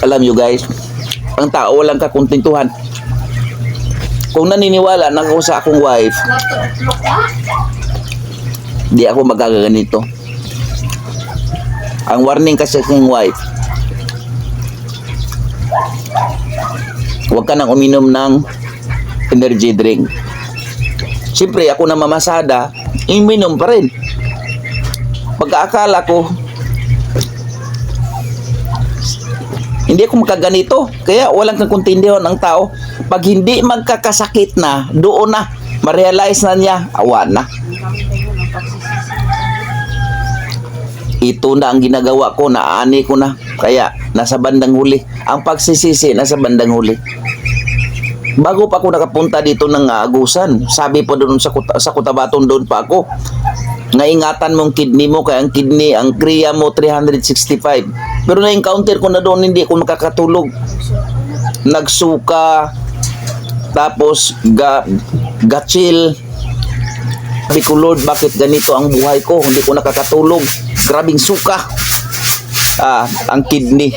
Alam nyo guys, ang tao walang kakuntintuhan. Kung naniniwala na ako sa akong wife, di ako magagaganito. Ang warning kasi aking wife, huwag ka nang uminom ng energy drink. Siyempre, ako na mamasada, uminom pa rin. Pagkaakala ko, hindi ako makaganito. Kaya walang kakuntindihan ang tao. Pag hindi magkakasakit na, doon na, ma-realize na niya, awa na. Ito na ang ginagawa ko, naani ko na. Kaya, nasa bandang huli. Ang pagsisisi, nasa bandang huli. Bago pa ako nakapunta dito ng Agusan, sabi pa doon sa Cotabaton, doon pa ako. Ngaingatan mong kidney mo, kaya ang kidney, ang kriya mo 365. Pero na-encounter ko na doon, hindi ako makakatulog. Nagsuka, tapos gatsil. Sabi ko, Lord, bakit ganito ang buhay ko? Hindi ko nakakatulog. Grabing suka. Ang kidney.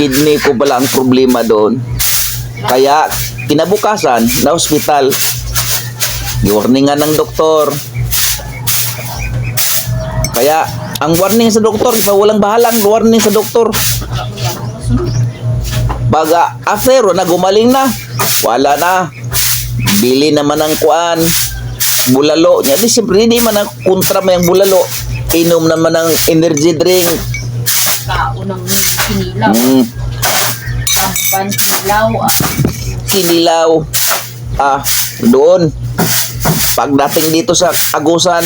Kidney ko pala ang problema doon. Kaya, kinabukasan, na hospital, warningan ng doktor. Kaya, ang warning sa doktor, walang bahalang warning sa doktor. Baga, after na gumaling na, wala na. Bili naman ng kuan, bulalo. Di siyempre, hindi man ang kontra may ang bulalo. Inom naman ng energy drink. Kaunang kinilaw. Tampan Kinilaw. Doon. Pagdating dito sa Agusan,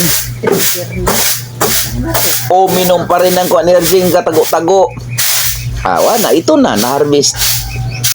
uminom pa rin ng energy katago-tago. Wala, ito na, na-harvest.